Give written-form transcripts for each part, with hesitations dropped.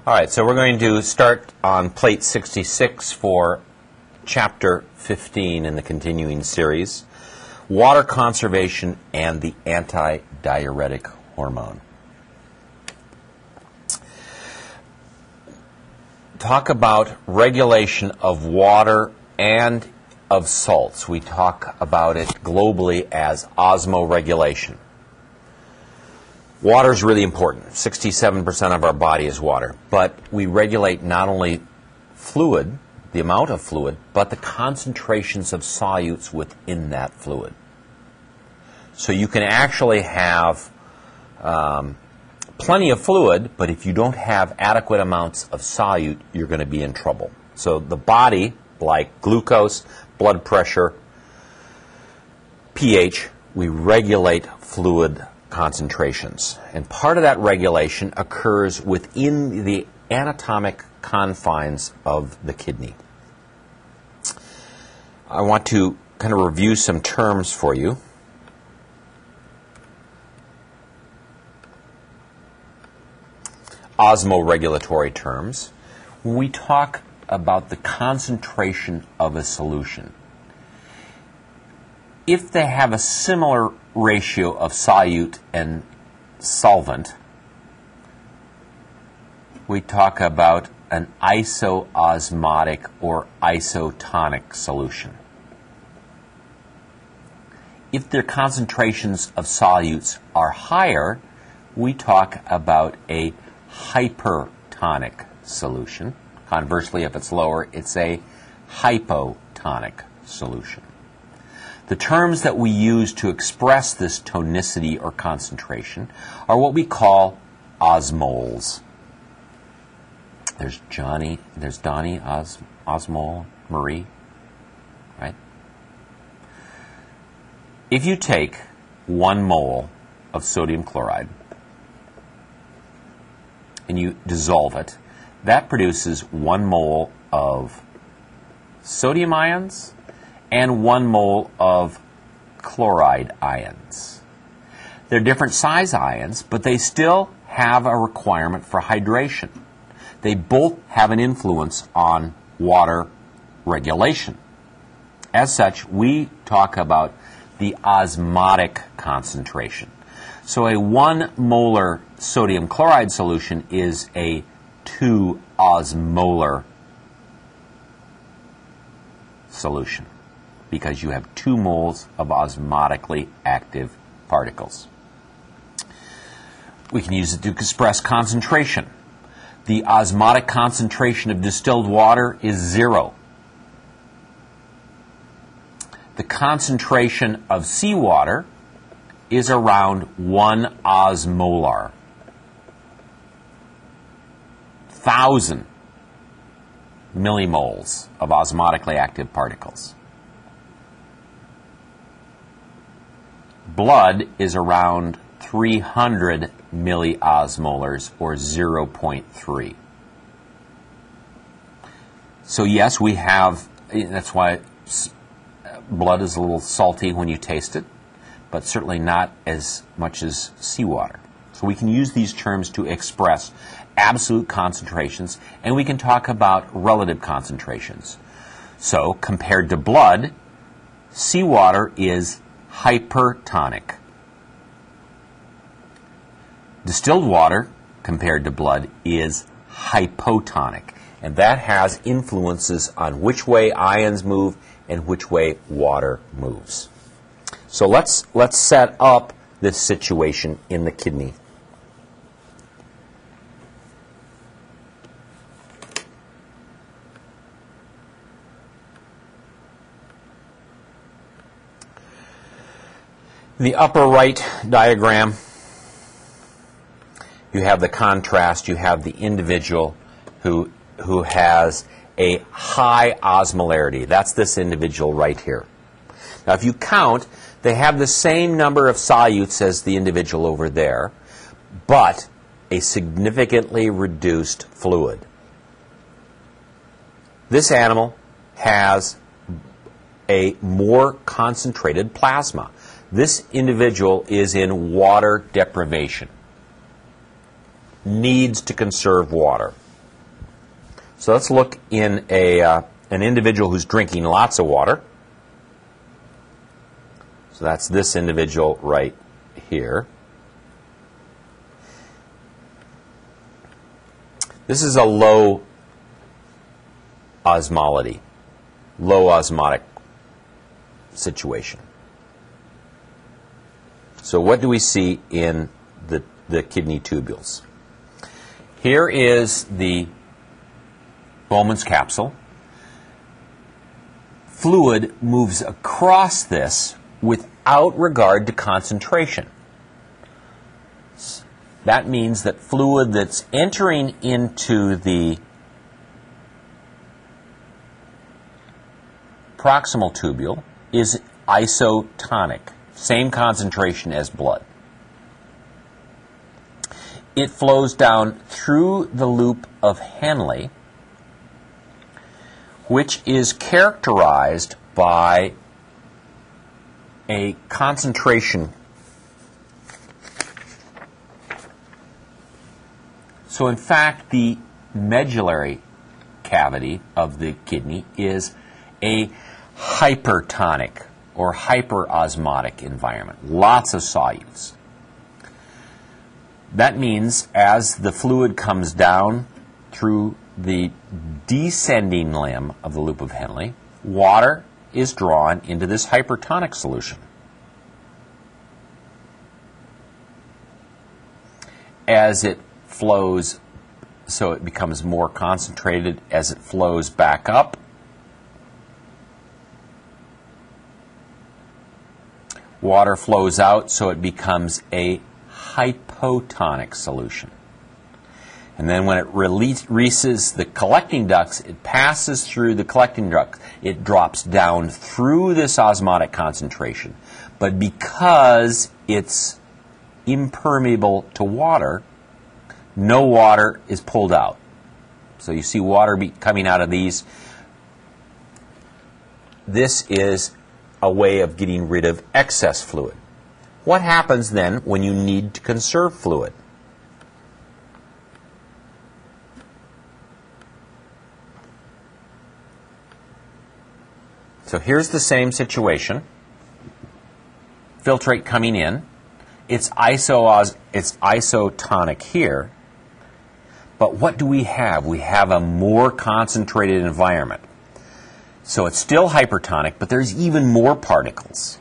All right, so we're going to start on plate 66 for chapter 15 in the continuing series, water conservation and the antidiuretic hormone. Talk about regulation of water and of salts. We talk about it globally as osmoregulation. Water is really important. 67% of our body is water. But we regulate not only fluid, the amount of fluid, but the concentrations of solutes within that fluid. So you can actually have plenty of fluid, but if you don't have adequate amounts of solute, you're going to be in trouble. So the body, like glucose, blood pressure, pH, we regulate fluid concentrations. And part of that regulation occurs within the anatomic confines of the kidney. I want to kind of review some terms for you. Osmoregulatory terms. When we talk about the concentration of a solution, if they have a similar ratio of solute and solvent, we talk about an isoosmotic or isotonic solution. If their concentrations of solutes are higher, we talk about a hypertonic solution. Conversely, if it's lower, it's a hypotonic solution. The terms that we use to express this tonicity or concentration are what we call osmoles. There's Johnny, there's Donnie, osmole, Marie, right? If you take 1 mole of sodium chloride and you dissolve it, that produces 1 mole of sodium ions and 1 mole of chloride ions. They're different size ions, but they still have a requirement for hydration. They both have an influence on water regulation. As such, we talk about the osmotic concentration. So a 1 molar sodium chloride solution is a 2 osmolar solution, because you have 2 moles of osmotically active particles. We can use it to express concentration. The osmotic concentration of distilled water is 0. The concentration of seawater is around 1 osmolar. 1,000 millimoles of osmotically active particles. Blood is around 300 milliosmolars, or 0.3. So yes, we have, that's why blood is a little salty when you taste it, but certainly not as much as seawater. So we can use these terms to express absolute concentrations, and we can talk about relative concentrations. So compared to blood, seawater is hypertonic. Distilled water, compared to blood, is hypotonic. And that has influences on which way ions move and which way water moves. So let's set up this situation in the kidney. In the upper right diagram, you have the contrast. You have the individual who has a high osmolarity. That's this individual right here. Now, if you count, they have the same number of solutes as the individual over there, but a significantly reduced fluid. This animal has a more concentrated plasma. This individual is in water deprivation, needs to conserve water. So let's look in an individual who's drinking lots of water. So that's this individual right here. This is a low osmolality, low osmotic situation. So what do we see in the kidney tubules? Here is the Bowman's capsule. Fluid moves across this without regard to concentration. That means that fluid that's entering into the proximal tubule is isotonic, same concentration as blood. It flows down through the loop of Henle, which is characterized by a concentration. So in fact, the medullary cavity of the kidney is a hypertonic or hyperosmotic environment. Lots of solutes. That means as the fluid comes down through the descending limb of the loop of Henle, water is drawn into this hypertonic solution. As it flows, so it becomes more concentrated as it flows back up. Water flows out, so it becomes a hypotonic solution. And then when it releases the collecting ducts, it passes through the collecting ducts. It drops down through this osmotic concentration. But because it's impermeable to water, no water is pulled out. So you see water coming out of these. This is a way of getting rid of excess fluid. What happens then when you need to conserve fluid? So here's the same situation. Filtrate coming in. It's isotonic here. But what do we have? We have a more concentrated environment. So it's still hypertonic, but there's even more particles.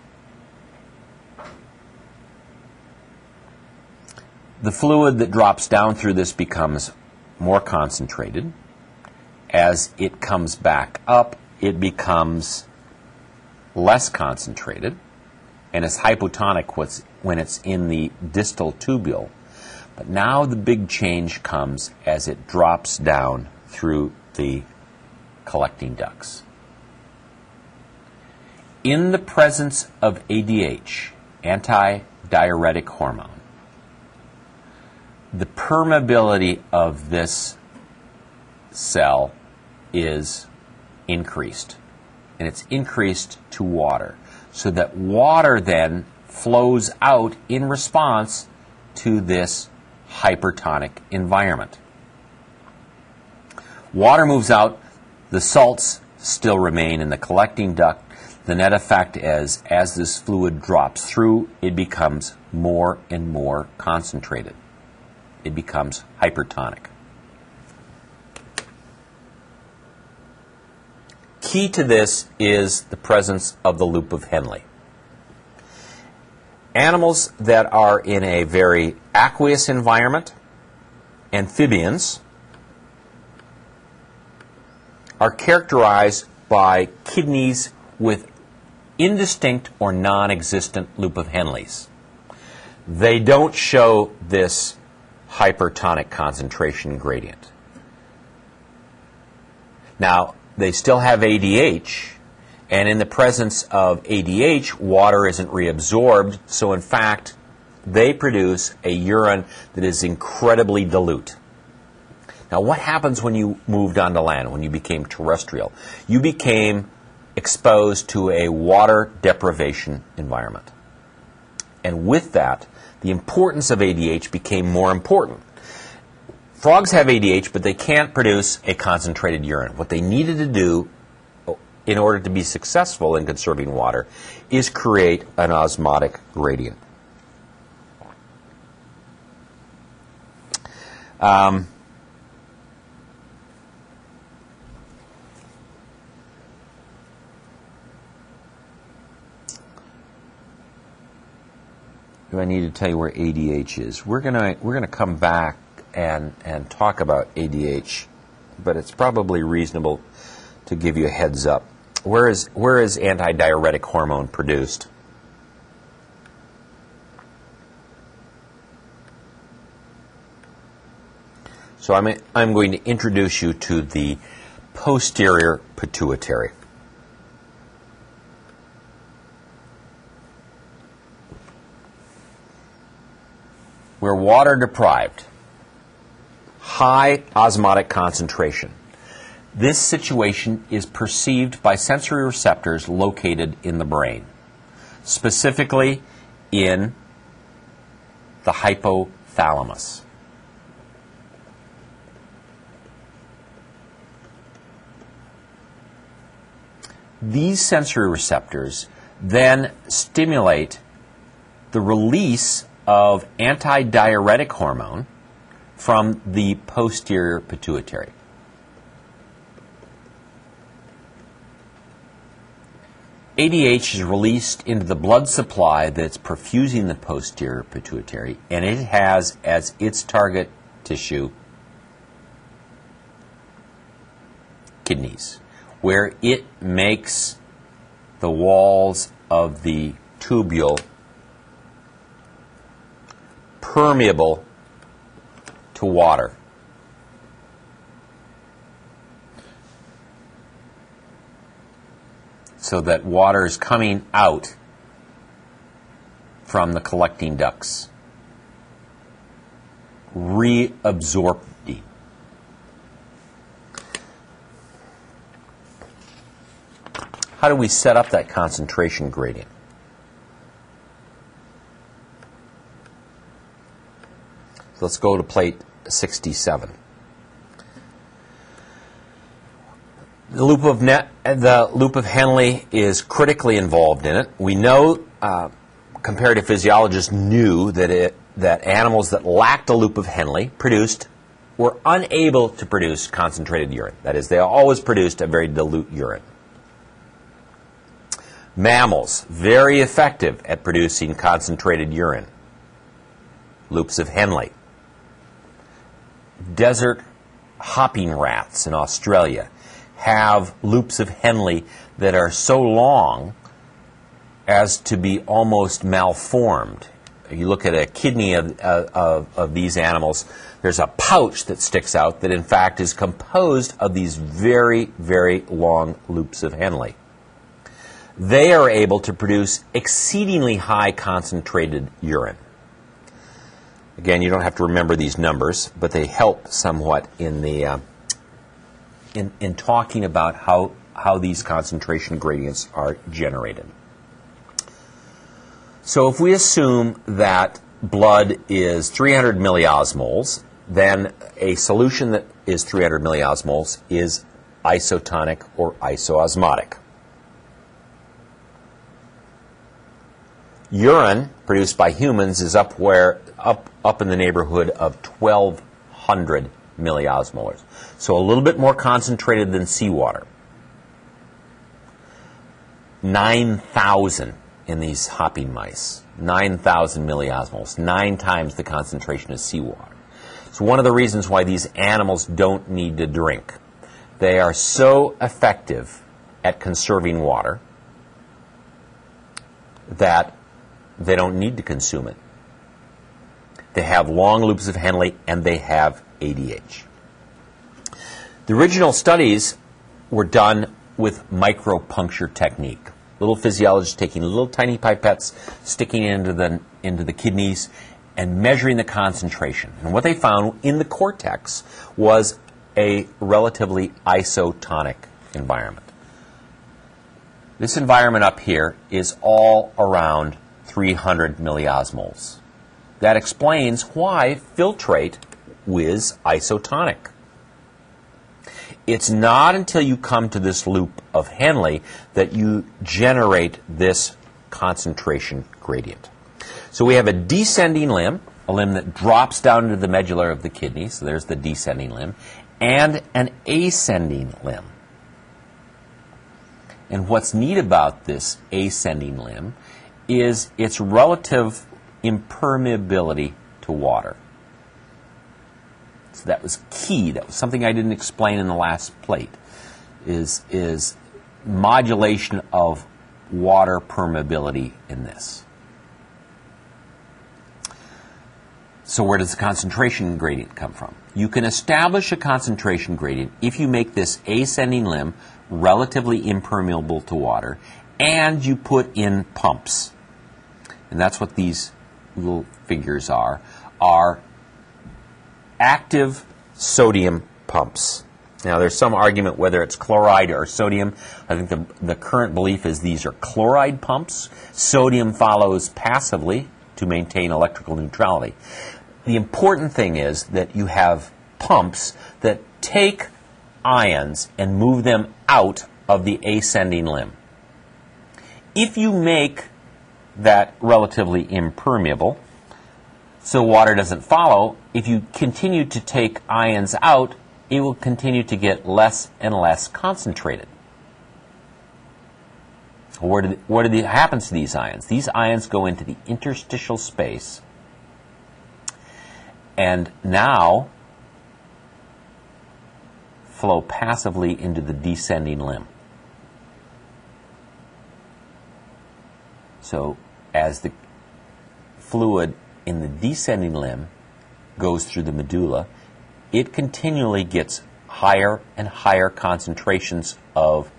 The fluid that drops down through this becomes more concentrated. As it comes back up, it becomes less concentrated, and it's hypotonic when it's in the distal tubule. But now the big change comes as it drops down through the collecting ducts. In the presence of ADH, antidiuretic hormone, the permeability of this cell is increased, and it's increased to water, so that water then flows out in response to this hypertonic environment. Water moves out, the salts still remain in the collecting duct. The net effect is, as this fluid drops through, it becomes more and more concentrated. It becomes hypertonic. Key to this is the presence of the loop of Henle. Animals that are in a very aqueous environment, amphibians, are characterized by kidneys with indistinct or non-existent loop of Henle's. They don't show this hypertonic concentration gradient. Now, they still have ADH, and in the presence of ADH, water isn't reabsorbed, so in fact, they produce a urine that is incredibly dilute. Now, what happens when you moved onto land, when you became terrestrial? You became exposed to a water deprivation environment. And with that, the importance of ADH became more important. Frogs have ADH, but they can't produce a concentrated urine. What they needed to do in order to be successful in conserving water is create an osmotic gradient. Do I need to tell you where ADH is? We're gonna come back and talk about ADH, but it's probably reasonable to give you a heads up. Where is antidiuretic hormone produced? So I'm going to introduce you to the posterior pituitary. We're water deprived, high osmotic concentration. This situation is perceived by sensory receptors located in the brain, specifically in the hypothalamus. These sensory receptors then stimulate the release of antidiuretic hormone from the posterior pituitary. ADH is released into the blood supply that's perfusing the posterior pituitary, and it has as its target tissue kidneys, where it makes the walls of the tubule permeable to water. So that water is coming out from the collecting ducts, reabsorbing. How do we set up that concentration gradient? So let's go to plate 67. The loop of Henle is critically involved in it. We know, comparative physiologists knew that animals that lacked a loop of Henle were unable to produce concentrated urine. That is, they always produced a very dilute urine. Mammals, very effective at producing concentrated urine. Loops of Henle. Desert hopping rats in Australia have loops of Henle that are so long as to be almost malformed. You look at a kidney of these animals, there's a pouch that sticks out that in fact is composed of these very, very long loops of Henle. They are able to produce exceedingly high concentrated urine. Again, you don't have to remember these numbers, but they help somewhat in the in talking about how these concentration gradients are generated. So if we assume that blood is 300 milliosmoles, then a solution that is 300 milliosmoles is isotonic or isoosmotic. Urine produced by humans is up in the neighborhood of 1,200 milliosmolars. So a little bit more concentrated than seawater. 9,000 in these hopping mice. 9,000 milliosmoles, 9 times the concentration of seawater. So one of the reasons why these animals don't need to drink. They are so effective at conserving water that they don't need to consume it. They have long loops of Henle and they have ADH. The original studies were done with micropuncture technique. Little physiologists taking little tiny pipettes, sticking it into the kidneys, and measuring the concentration. And what they found in the cortex was a relatively isotonic environment. This environment up here is all around 300 milliosmoles. That explains why filtrate whiz isotonic. It's not until you come to this loop of Henle that you generate this concentration gradient. So we have a descending limb, a limb that drops down into the medulla of the kidney, so there's the descending limb, and an ascending limb. And what's neat about this ascending limb is its relative impermeability to water. So that was key. That was something I didn't explain in the last plate, is modulation of water permeability in this. So where does the concentration gradient come from? You can establish a concentration gradient if you make this ascending limb relatively impermeable to water and you put in pumps. And that's what these little figures are active sodium pumps. Now, there's some argument whether it's chloride or sodium. I think the current belief is these are chloride pumps. Sodium follows passively to maintain electrical neutrality. The important thing is that you have pumps that take ions and move them out of the ascending limb. If you make that relatively impermeable, so water doesn't follow, if you continue to take ions out, it will continue to get less and less concentrated. What happens to these ions? These ions go into the interstitial space and now flow passively into the descending limb. So as the fluid in the descending limb goes through the medulla, it continually gets higher and higher concentrations of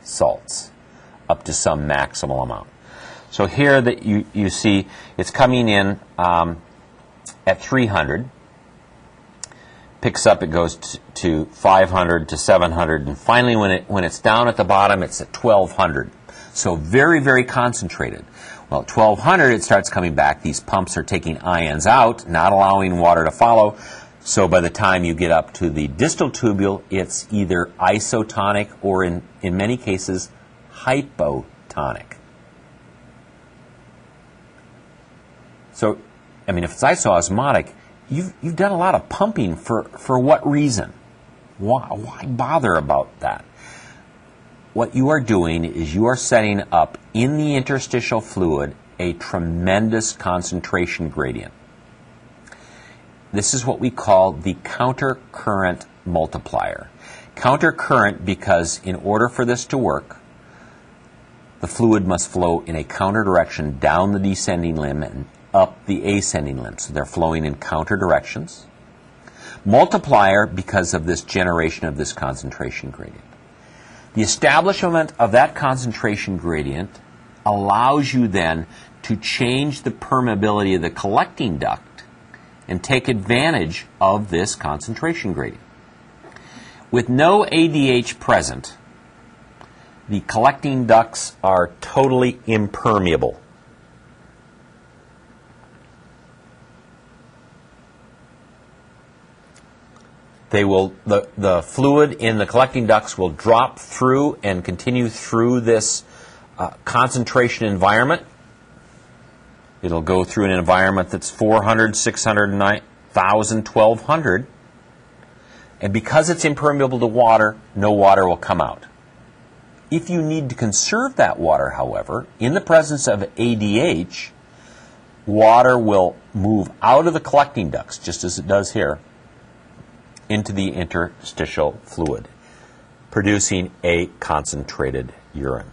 salts, up to some maximal amount. So here that you see it's coming in at 300, picks up, it goes to 500 to 700, and finally when it's down at the bottom, it's at 1200. So very, very concentrated. Well, at 1200, it starts coming back. These pumps are taking ions out, not allowing water to follow. So by the time you get up to the distal tubule, it's either isotonic or in many cases, hypotonic. So, I mean, if it's isoosmotic, you've done a lot of pumping for what reason? Why bother about that? What you are doing is you are setting up in the interstitial fluid a tremendous concentration gradient. This is what we call the countercurrent multiplier. Countercurrent because in order for this to work, the fluid must flow in a counter direction down the descending limb and up the ascending limb. So they're flowing in counter directions. Multiplier because of this generation of this concentration gradient. The establishment of that concentration gradient allows you then to change the permeability of the collecting duct and take advantage of this concentration gradient. With no ADH present, the collecting ducts are totally impermeable. The fluid in the collecting ducts will drop through and continue through this concentration environment. It'll go through an environment that's 400, 600, 9,000, 1,200. And because it's impermeable to water, no water will come out. If you need to conserve that water, however, in the presence of ADH, water will move out of the collecting ducts, just as it does here, into the interstitial fluid, producing a concentrated urine.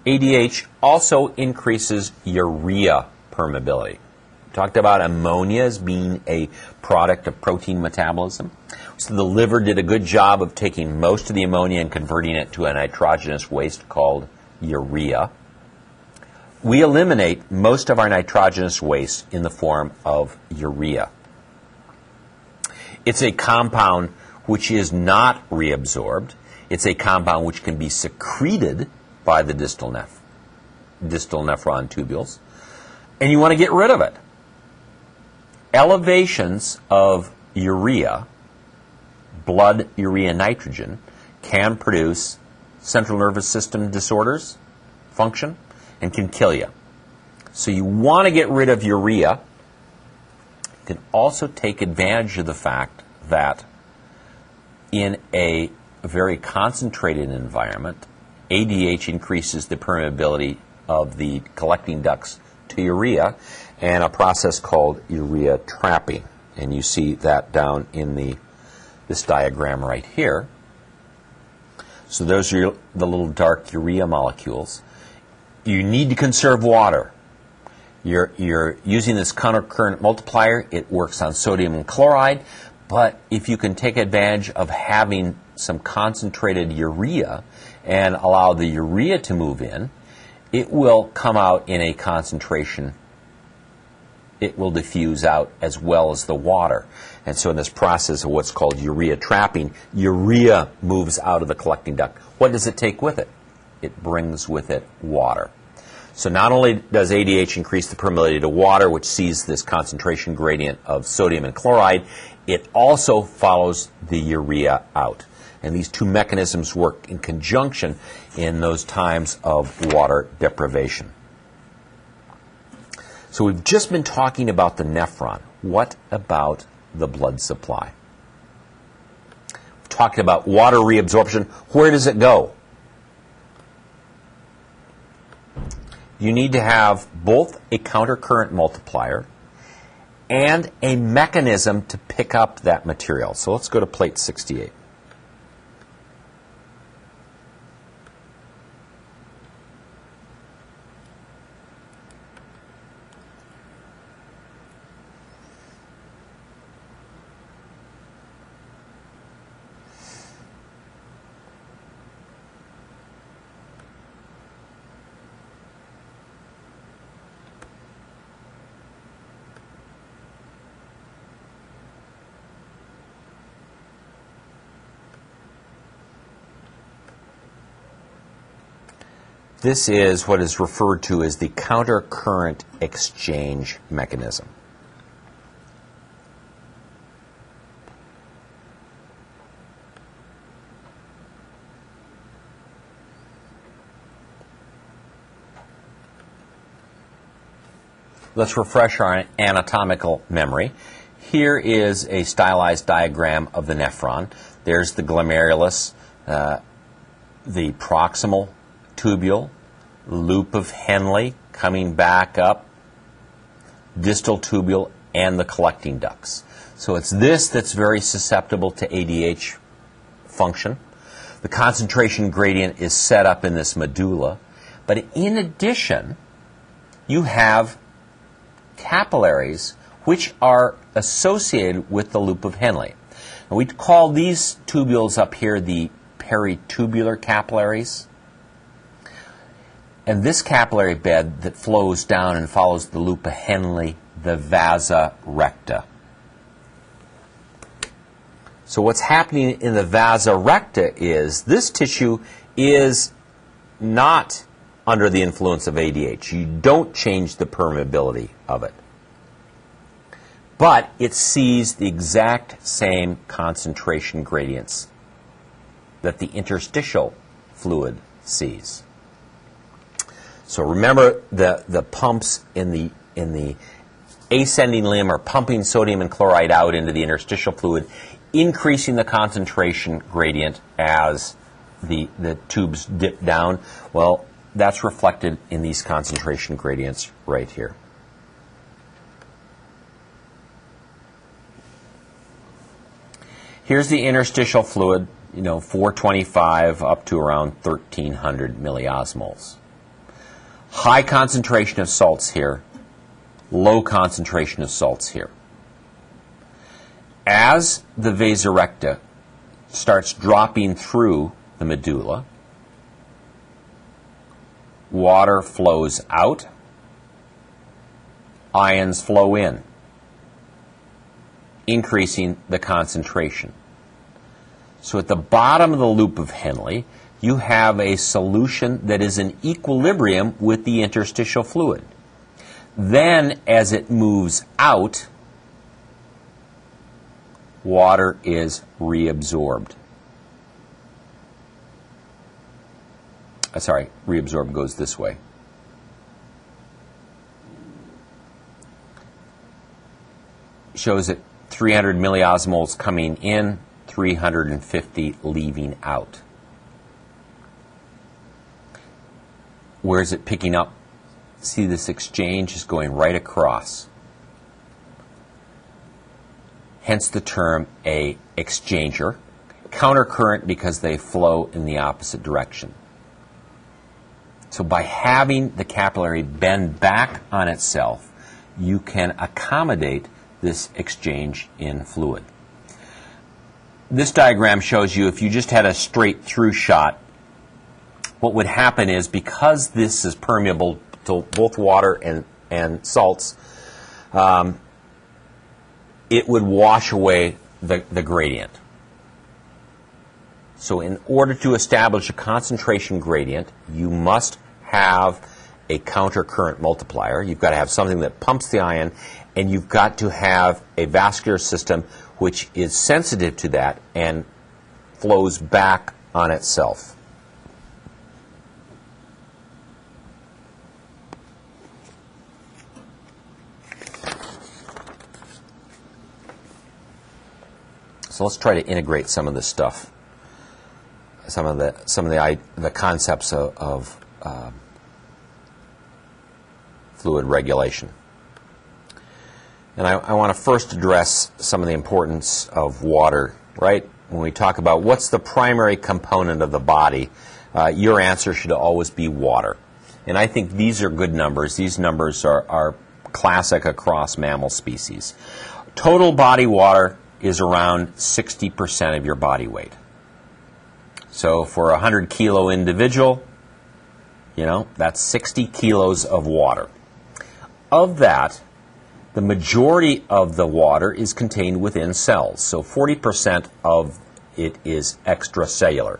ADH also increases urea permeability. We talked about ammonia as being a product of protein metabolism. So the liver did a good job of taking most of the ammonia and converting it to a nitrogenous waste called urea. We eliminate most of our nitrogenous waste in the form of urea. It's a compound which is not reabsorbed. It's a compound which can be secreted by the distal distal nephron tubules, and you want to get rid of it. Elevations of urea, blood urea nitrogen, can produce central nervous system disorders, function, and can kill you. So you want to get rid of urea. You can also take advantage of the fact that in a very concentrated environment, ADH increases the permeability of the collecting ducts to urea, and a process called urea trapping. And you see that down in this diagram right here. So those are the little dark urea molecules. You need to conserve water. You're using this countercurrent multiplier. It works on sodium and chloride, but if you can take advantage of having some concentrated urea and allow the urea to move in, it will come out in a concentration. It will diffuse out as well as the water. And so in this process of what's called urea trapping, urea moves out of the collecting duct. What does it take with it? It brings with it water. So not only does ADH increase the permeability to water, which sees this concentration gradient of sodium and chloride, it also follows the urea out. And these two mechanisms work in conjunction in those times of water deprivation. So we've just been talking about the nephron. What about the blood supply? We've talked about water reabsorption. Where does it go? You need to have both a countercurrent multiplier and a mechanism to pick up that material. So let's go to plate 68. This is what is referred to as the countercurrent exchange mechanism. Let's refresh our anatomical memory. Here is a stylized diagram of the nephron. There's the glomerulus, the proximal tubule, loop of Henle coming back up, distal tubule, and the collecting ducts. So it's this that's very susceptible to ADH function. The concentration gradient is set up in this medulla. But in addition, you have capillaries which are associated with the loop of Henle. And we call these tubules up here the peritubular capillaries. And this capillary bed that flows down and follows the loop of Henle, the vasa recta. So what's happening in the vasa recta is this tissue is not under the influence of ADH. You don't change the permeability of it. But it sees the exact same concentration gradients that the interstitial fluid sees. So remember, the pumps in the ascending limb are pumping sodium and chloride out into the interstitial fluid, increasing the concentration gradient as the tubes dip down. Well, that's reflected in these concentration gradients right here. Here's the interstitial fluid, 425 up to around 1,300 milliosmoles. High concentration of salts here, low concentration of salts here. As the vasa recta starts dropping through the medulla, water flows out, ions flow in, increasing the concentration. So at the bottom of the loop of Henle, you have a solution that is in equilibrium with the interstitial fluid. Then, as it moves out, water is reabsorbed. Sorry, reabsorbed goes this way. Shows that 300 milliosmoles coming in, 350 leaving out. Where is it picking up? See, this exchange is going right across. Hence the term a exchanger. Countercurrent because they flow in the opposite direction. So by having the capillary bend back on itself, you can accommodate this exchange in fluid. This diagram shows you if you just had a straight through shot, what would happen is because this is permeable to both water and salts, it would wash away the gradient. So in order to establish a concentration gradient, you must have a countercurrent multiplier. You've got to have something that pumps the ion, and you've got to have a vascular system which is sensitive to that and flows back on itself. So let's try to integrate some of this stuff, some of the concepts of fluid regulation. And I want to first address some of the importance of water, right? When we talk about what's the primary component of the body, your answer should always be water. And I think these are good numbers. These numbers are classic across mammal species. Total body water is around 60% of your body weight. So for a 100 kilo individual, that's 60 kilos of water. Of that, the majority of the water is contained within cells. So 40% of it is extracellular.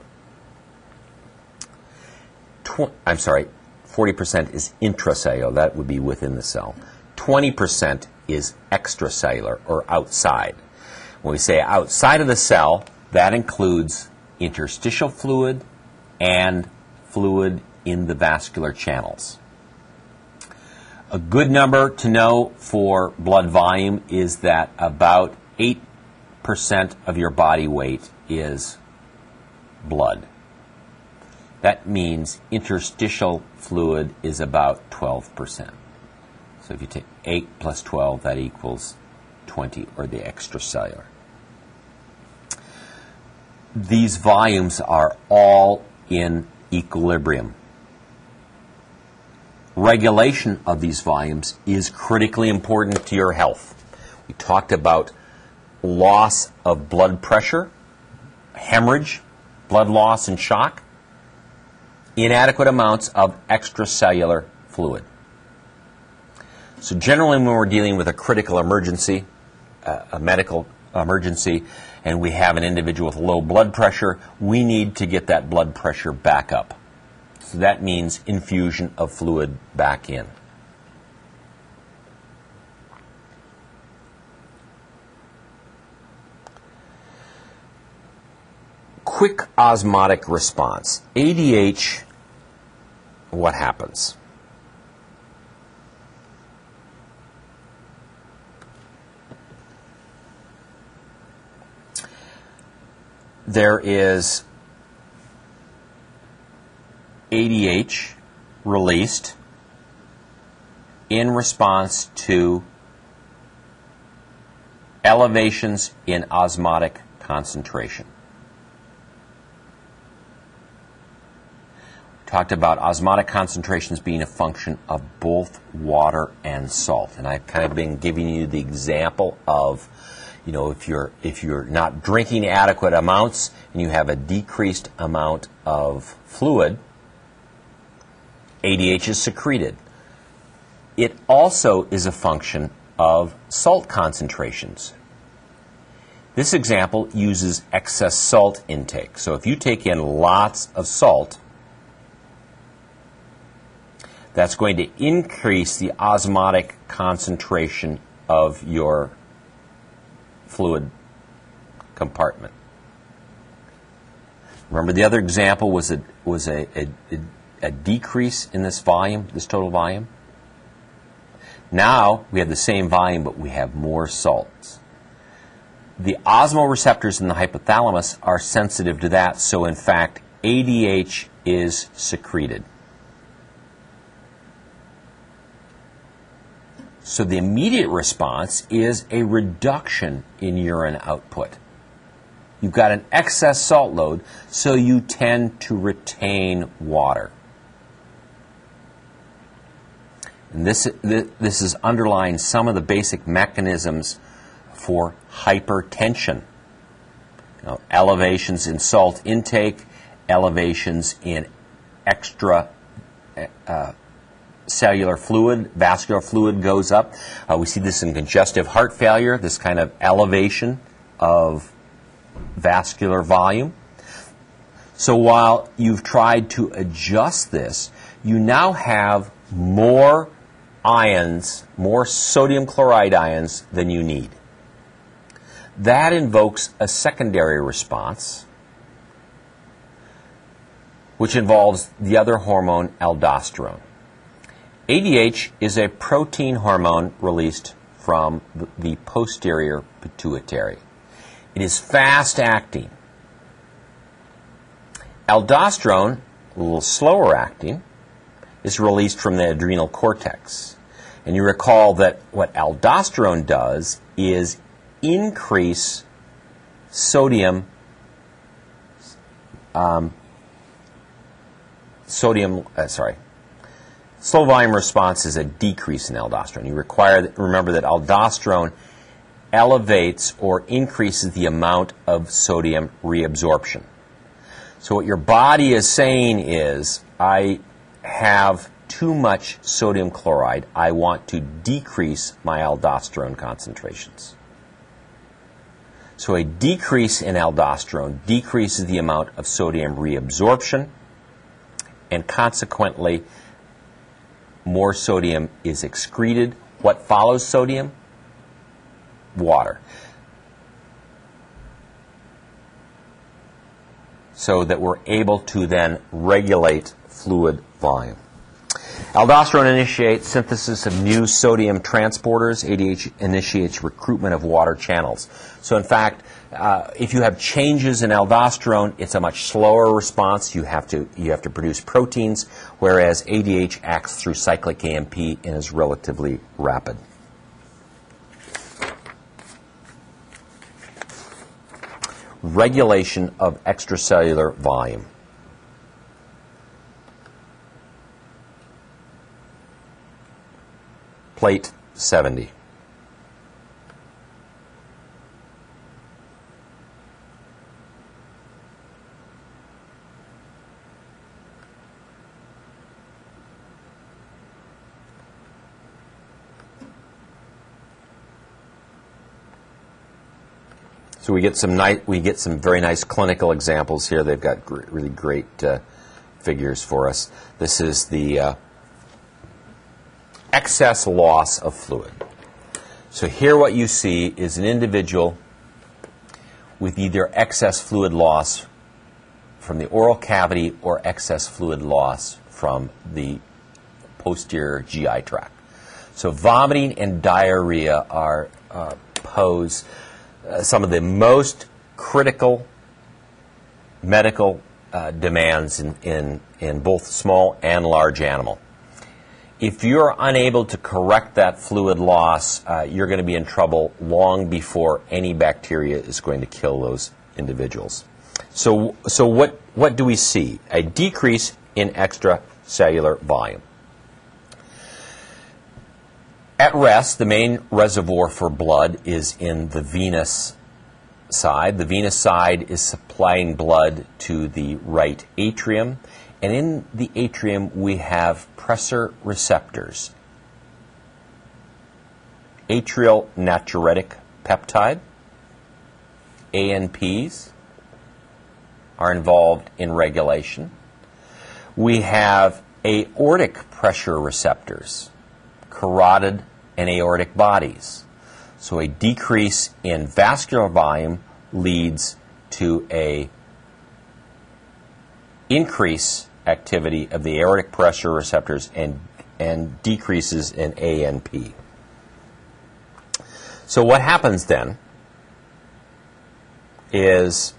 40% is intracellular. That would be within the cell. 20% is extracellular, or outside. When we say outside of the cell, that includes interstitial fluid and fluid in the vascular channels. A good number to know for blood volume is that about 8% of your body weight is blood. That means interstitial fluid is about 12%. So if you take 8 plus 12, that equals 20, or the extracellular. These volumes are all in equilibrium. Regulation of these volumes is critically important to your health. We talked about loss of blood pressure, hemorrhage, blood loss and shock, inadequate amounts of extracellular fluid. So generally when we're dealing with a critical emergency, a medical emergency, and we have an individual with low blood pressure, we need to get that blood pressure back up. So that means infusion of fluid back in. Quick osmotic response. ADH, what happens? There is ADH released in response to elevations in osmotic concentration. We talked about osmotic concentrations being a function of both water and salt, and I've kind of been giving you the example of if you're not drinking adequate amounts and you have a decreased amount of fluid, ADH is secreted. It also is a function of salt concentrations. This example uses excess salt intake. So if you take in lots of salt, that's going to increase the osmotic concentration of your fluid compartment. Remember, the other example was a decrease in this volume, this total volume. Now we have the same volume, but we have more salts. The osmoreceptors in the hypothalamus are sensitive to that, so in fact, ADH is secreted. So the immediate response is a reduction in urine output. You've got an excess salt load, so you tend to retain water. And this is underlying some of the basic mechanisms for hypertension. Elevations in salt intake, elevations in extra cellular fluid, vascular fluid goes up. We see this in congestive heart failure, this kind of elevation of vascular volume. So while you've tried to adjust this, you now have more ions, more sodium chloride ions than you need. That invokes a secondary response, which involves the other hormone, aldosterone. ADH is a protein hormone released from the posterior pituitary. It is fast-acting. Aldosterone, a little slower acting, is released from the adrenal cortex. And you recall that what aldosterone does is increase slow volume response is a decrease in aldosterone. You remember that aldosterone elevates or increases the amount of sodium reabsorption. So what your body is saying is, I have too much sodium chloride. I want to decrease my aldosterone concentrations. So a decrease in aldosterone decreases the amount of sodium reabsorption, and consequently, more sodium is excreted. What follows sodium? Water. So that we're able to then regulate fluid volume. Aldosterone initiates synthesis of new sodium transporters. ADH initiates recruitment of water channels. So in fact, if you have changes in aldosterone, it's a much slower response. You have to produce proteins, whereas ADH acts through cyclic AMP and is relatively rapid. Regulation of extracellular volume. Plate 70. So we get some very nice clinical examples here. They've got really great figures for us. This is the excess loss of fluid. So here what you see is an individual with either excess fluid loss from the oral cavity or excess fluid loss from the posterior GI tract. So vomiting and diarrhea pose some of the most critical medical demands in both small and large animal. If you're unable to correct that fluid loss, you're going to be in trouble long before any bacteria is going to kill those individuals. So what do we see? A decrease in extracellular volume. At rest, the main reservoir for blood is in the venous side. The venous side is supplying blood to the right atrium. And in the atrium, we have pressor receptors. Atrial natriuretic peptide ANPs are involved in regulation. We have aortic pressure receptors, carotid and aortic bodies. So a decrease in vascular volume leads to a increase activity of the aortic pressure receptors and decreases in ANP. So what happens then is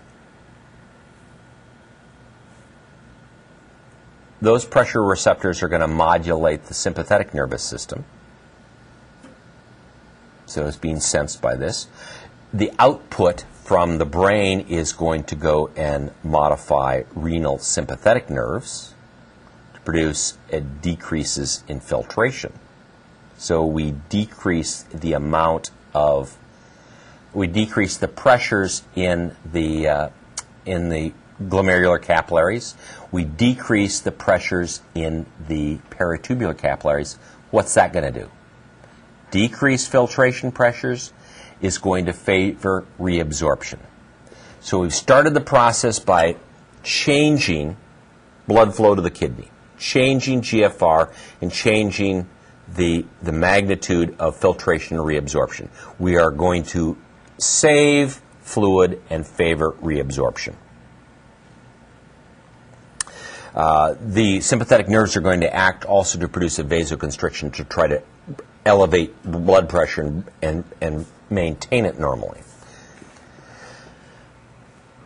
those pressure receptors are going to modulate the sympathetic nervous system. So it's being sensed by this. The output from the brain is going to go and modify renal sympathetic nerves to produce decreases in filtration. So we decrease the pressures in the glomerular capillaries. We decrease the pressures in the peritubular capillaries. What's that going to do? Decreased filtration pressures is going to favor reabsorption. So we've started the process by changing blood flow to the kidney, changing GFR, and changing the magnitude of filtration and reabsorption. We are going to save fluid and favor reabsorption. The sympathetic nerves are going to act also to produce a vasoconstriction to try to elevate blood pressure and maintain it normally.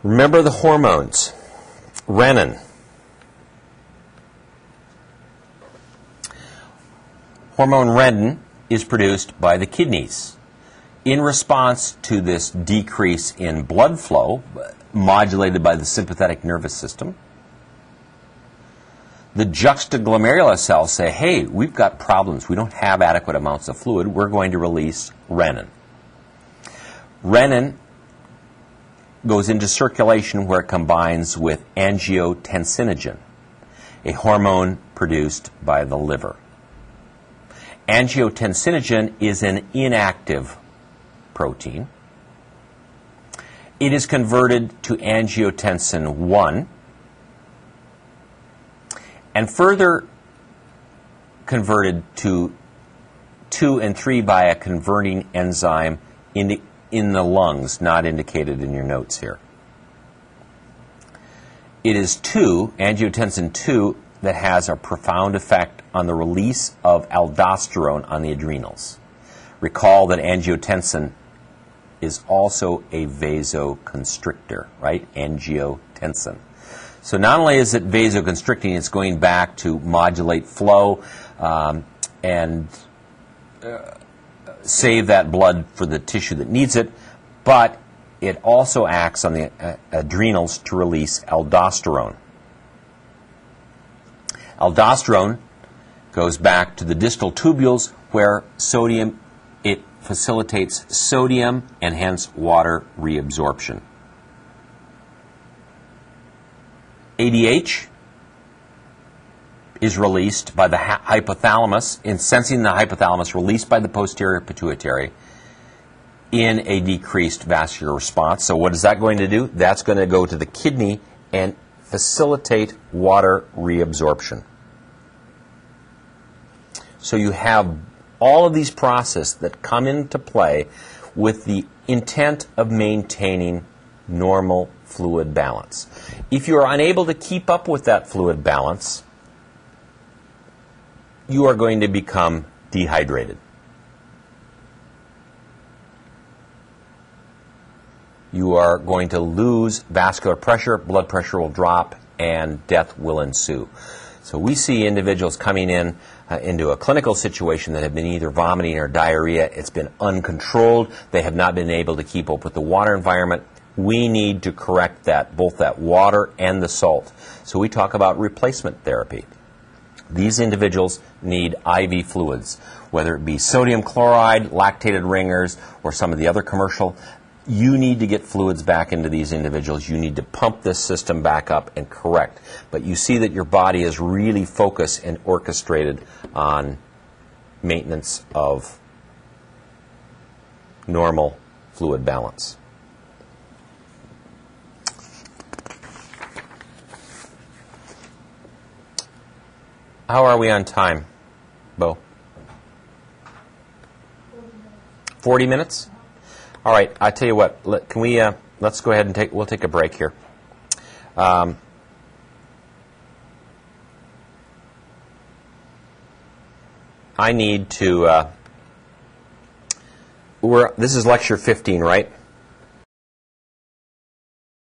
Remember the hormones. Renin. Hormone renin is produced by the kidneys. In response to this decrease in blood flow, modulated by the sympathetic nervous system, the juxtaglomerular cells say, hey, we've got problems. We don't have adequate amounts of fluid. We're going to release renin. Renin goes into circulation where it combines with angiotensinogen, a hormone produced by the liver. Angiotensinogen is an inactive protein. It is converted to angiotensin 1 and further converted to 2 and 3 by a converting enzyme in the lungs, not indicated in your notes here. It is angiotensin 2, that has a profound effect on the release of aldosterone on the adrenals. Recall that angiotensin is also a vasoconstrictor, right? Angiotensin. So not only is it vasoconstricting, it's going back to modulate flow and save that blood for the tissue that needs it, but it also acts on the adrenals to release aldosterone. Aldosterone goes back to the distal tubules where it facilitates sodium and hence water reabsorption. ADH is released by the hypothalamus, in sensing the hypothalamus, released by the posterior pituitary in a decreased vascular response. So what is that going to do? That's going to go to the kidney and facilitate water reabsorption. So you have all of these processes that come into play with the intent of maintaining normal fluid balance. If you are unable to keep up with that fluid balance, you are going to become dehydrated. You are going to lose vascular pressure, blood pressure will drop, and death will ensue. So we see individuals coming in into a clinical situation that have been either vomiting or diarrhea. It's been uncontrolled. They have not been able to keep up with the water environment. We need to correct that, both that water and the salt. So we talk about replacement therapy. These individuals need IV fluids, whether it be sodium chloride, lactated ringers, or some of the other commercial. You need to get fluids back into these individuals. You need to pump this system back up and correct. But you see that your body is really focused and orchestrated on maintenance of normal fluid balance. How are we on time, Bo? 40 minutes? All right, I tell you what, can we, let's go ahead and we'll take a break here. I need to, this is lecture 15, right?